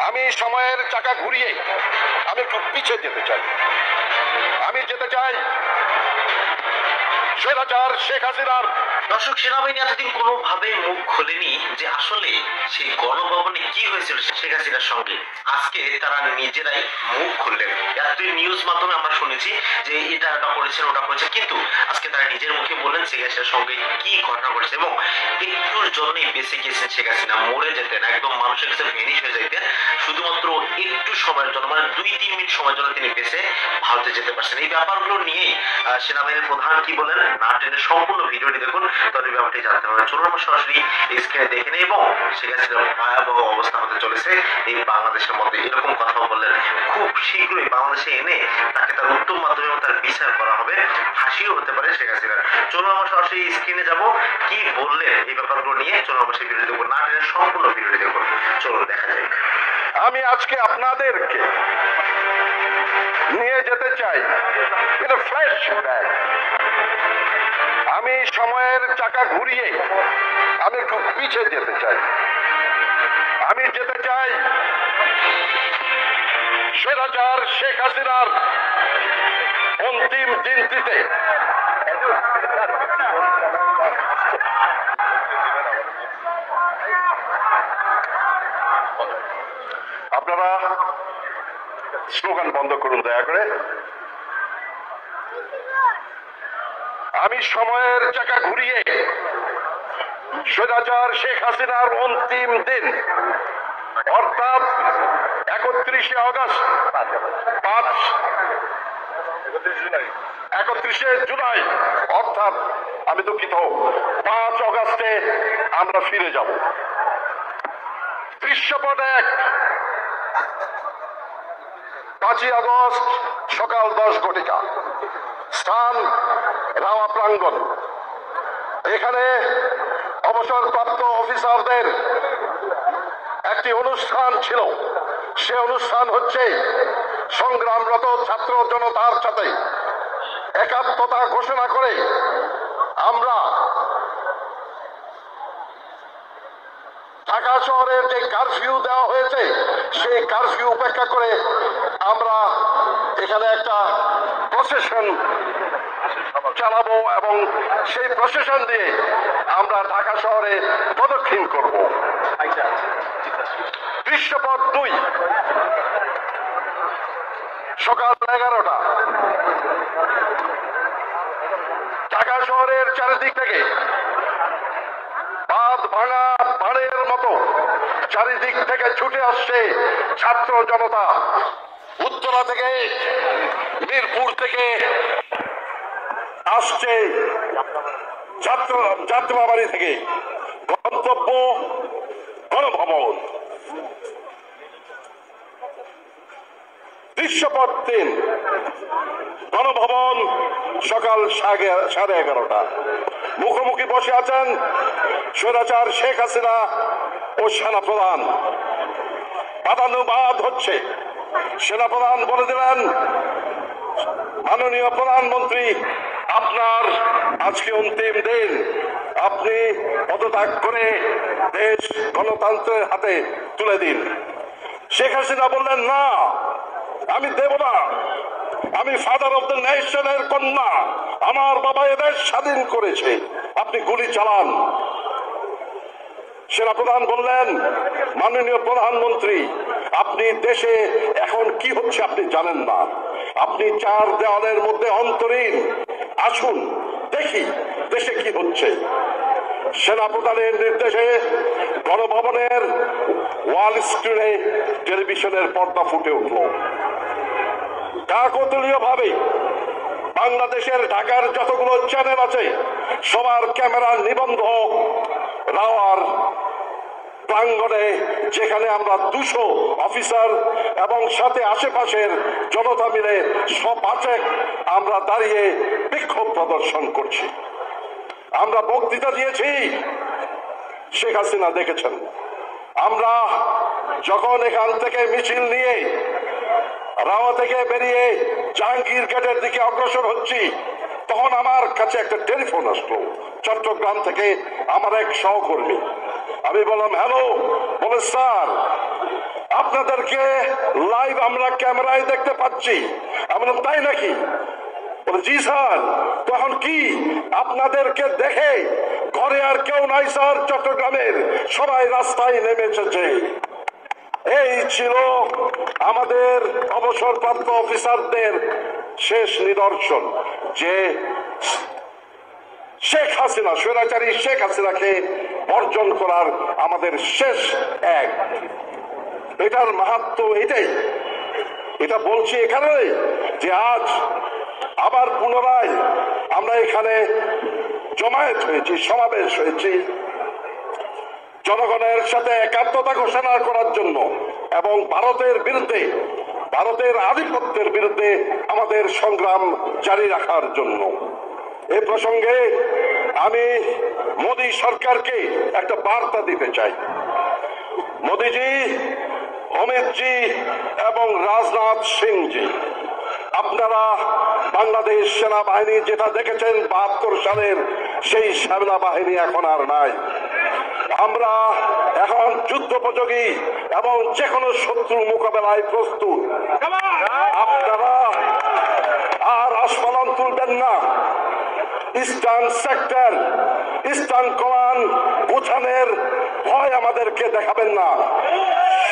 আমি সময়ের চাকা ঘুরিয়ে আমি একটু পিছিয়ে যেতে চাই। আমি যেতে চাই স্বৈরাচার শেখ হাসিনার। দর্শক, সেনাবাহিনী এতদিন কোনোভাবে মুখ খোলেনি যে আসলে সেই গণভবনে কি হয়েছিল শেখ হাসিনার সঙ্গে। আজকে তারা নিজেরাই মুখ খুললেন। এতদিন নিউজ মাধ্যমে আমরা শুনেছি যে এটা করেছেন ওটা করেছেন, কিন্তু আজকে তারা নিজের মুখে বললেন শেখ হাসিনার সঙ্গে কি ঘটনা ঘটেছে এবং একটুর জন্যই বেঁচে গিয়েছেন শেখ হাসিনা। মরে যেতেন, একদম মানুষের কাছে ভেনিশ হয়ে যেতেন, শুধুমাত্র একটু সময়ের জন্য, মানে 2-3 মিনিট সময়ের জন্য তিনি বেঁচে ভারতে যেতে পারছেন। এই ব্যাপারগুলো নিয়েই সেনাবাহিনীর প্রধান কি বলেন, না টেনে সম্পূর্ণ ভিডিওটি দেখুন, তাহলে ব্যাপারটি জানতে হবে। চলুন আমরা সরাসরি স্ক্রিনে দেখে নেই এবং শেখ হাসিনার ভয়াবহ অবস্থা হতে চলেছে এই বাংলাদেশের মধ্যে। এরকম কথা বললেন, খুব শীঘ্রই বাংলাদেশে এনে তাকে তার উত্তম মাধ্যমে তার বিচার করা হবে, ফাঁসিও হতে পারে শেখ হাসিনার। চলুন আমরা সরাসরি স্ক্রিনে যাব, কি বললেন এই ব্যাপারগুলো নিয়ে। চলুন আমরা সেই ভিডিও দেখবো, না টেনে সম্পূর্ণ ভিডিওটি দেখুন। চলুন দেখা যাক। আমি আজকে আপনাদেরকে নিয়ে যেতে চাই ফ্ল্যাশব্যাক। আমি সময়ের চাকা ঘুরিয়ে আমি একটু পিছিয়ে যেতে চাই। আমি যেতে চাই স্বৈরাচার শেখ হাসিনার অন্তিম দিনটিতে। আপনারা স্লোগান বন্ধ করুন দয়া করে। আমি সময়ের চাকা ঘুরিয়ে স্বৈরাচার শেখ হাসিনার অন্তিম দিন অর্থাৎ 31শে আগস্ট 31শে জুলাই অর্থাৎ আমি দুঃখিত 5 অগস্টে আমরা ফিরে যাব। দৃশ্যপট 1, 5ই আগস্ট সকাল 10 ঘটিকা, স্থান রাওয়া প্রাঙ্গণ। এখানে অবসরপ্রাপ্ত অফিসারদের একটি অনুষ্ঠান ছিল। সে অনুষ্ঠান হচ্ছে সংগ্রামরত ছাত্র জনতার সাথে একাত্মতা ঘোষণা করে আমরা ঢাকা শহরের যে কারফিউ দেওয়া হয়েছে সেই কারফিউ উপেক্ষা করে আমরা এখানে একটা প্রসেশন চালাবো এবং সেই প্রসেশন দিয়ে আমরা ঢাকা শহরে প্রদক্ষিণ করব। দৃশ্যপট 2, সকাল 11টা, ঢাকা শহরের চারিদিক থেকে বাঁধ ভাঙা বাড়ের মতো চারিদিক থেকে ছুটে আসছে ছাত্র জনতা। উত্তরা থেকে, মিরপুর থেকে আসছে যাত্রাবাড়ি থেকে, গন্তব্য গণভবন। দৃশ্যপট 3, গণভবন সকাল 11:30টা। মুখোমুখি বসে আছেন স্বৈরাচার শেখ হাসিনা ও সেনাপ্রধান। বাদানুবাদ হচ্ছে। সেনাপ্রধান বলে দিলেন, মাননীয় প্রধানমন্ত্রী, আপনার আজকে অন্তিম দিন, আপনি পদত্যাগ করে দেশ গণতন্ত্রের হাতে তুলে দিন। শেখ হাসিনা বললেন, না, আমি দেব না। আমি ফাদার অব দ্য নেশনের কন্যা, আমার বাবা এদেশ স্বাধীন করেছে, আপনি গুলি চালান। সেনাপ্রধান বললেন, মাননীয় প্রধানমন্ত্রী, আপনি দেশে এখন কি হচ্ছে আপনি জানেন না, আপনি 4 দেওয়ালের মধ্যে অন্তরীণ, আসুন দেখি দেশে কি হচ্ছে। সেনাপ্রধানের নির্দেশে গণভবনের ওয়াল স্ক্রিনে টেলিভিশনের পর্দা ফুটে উঠল। কাকতালীয় ভাবে বাংলাদেশের ঢাকার যতগুলো চ্যানেল আছে সবার ক্যামেরা নিবন্ধ রাওয়ার প্রাঙ্গণে, যেখানে আমরা 200 অফিসার এবং সাথে আশেপাশের জনতা মিলে সপাচেক আমরা দাঁড়িয়ে বিক্ষোভ প্রদর্শন করছি। আমরা বক্তৃতা দিয়েছি, শেখ হাসিনা দেখেছেন। আমরা যখন এখান থেকে মিছিল নিয়ে রাওয়া থেকে বেরিয়ে জাহাঙ্গীর গেটের দিকে অগ্রসর হচ্ছি, তখন আমার কাছে একটা টেলিফোন আসলো চট্টগ্রাম থেকে আমার এক সহকর্মী। আমি বললাম, হ্যালো। বলে, স্যার আপনার আপনাদেরকে লাইভ আমরা ক্যামেরায় দেখতে পাচ্ছি। আমরা তাই নাকি? বলে জি স্যার। তখন কি আপনাদেরকে দেখে ঘরে আর কেউ নাই স্যার, চট্টগ্রামের সবাই রাস্তায় নেমে এসেছে। এই ছিল আমাদের অবসরপ্রাপ্ত অফিসারদের শেষ নিদর্শন, যে শেখ হাসিনা, স্বৈরাচারী শেখ হাসিনাকে বর্জন করার আমাদের শেষ এক। এটার মাহাত্ম্য এটাই। এটা বলছি এখানে যে আজ আবার পুনরায় আমরা এখানে জমায়েত হয়েছি, সমাবেশ হয়েছি জনগণের সাথে একাত্মতা ঘোষণা করার জন্য এবং ভারতের বিরুদ্ধে, ভারতের আধিপত্যের বিরুদ্ধে আমাদের সংগ্রাম জারি রাখার জন্য। এ প্রসঙ্গে আমি মোদী সরকারকে একটা বার্তা দিতে চাই। মোদীজি, অমিতজি এবং রাজনাথ সিংজি, আপনারা বাংলাদেশ সেনাবাহিনী যেটা দেখেছেন ৭২ সালের, সেই সেনাবাহিনী এখন আর নাই। আমরা এখন যুদ্ধোপযোগী এবং যে কোনো শত্রু মোকাবেলায় প্রস্তুত। আপনারা আর আস্ফালন তুলবেন না। ইস্টার্ন সেক্টর, ইস্টার্ন কমান্ড গোছানোর ভয় আমাদেরকে দেখাবেন না।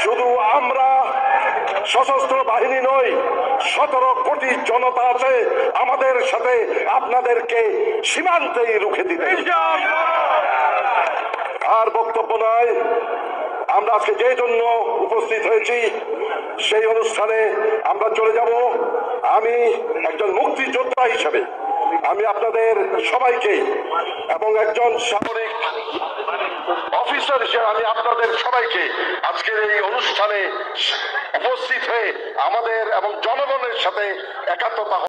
শুধু আমরা সশস্ত্র বাহিনী নই, ১৭ কোটি জনতা আছে আমাদের সাথে, আপনাদেরকে সীমান্তেই রুখে দিতে। আর বক্তব্য নয়, আমরা আজকে যে জন্য উপস্থিত হয়েছি সেই অনুষ্ঠানে আমরা চলে যাব। আমি একজন মুক্তিযোদ্ধা হিসেবে আমি আপনাদের সবাইকে এবং একজন সামরিক অফিসার হিসেবে আমি আপনাদের সবাইকে আজকের এই অনুষ্ঠানে উপস্থিত হয়ে আমাদের এবং জনগণের সাথে একাত্মতা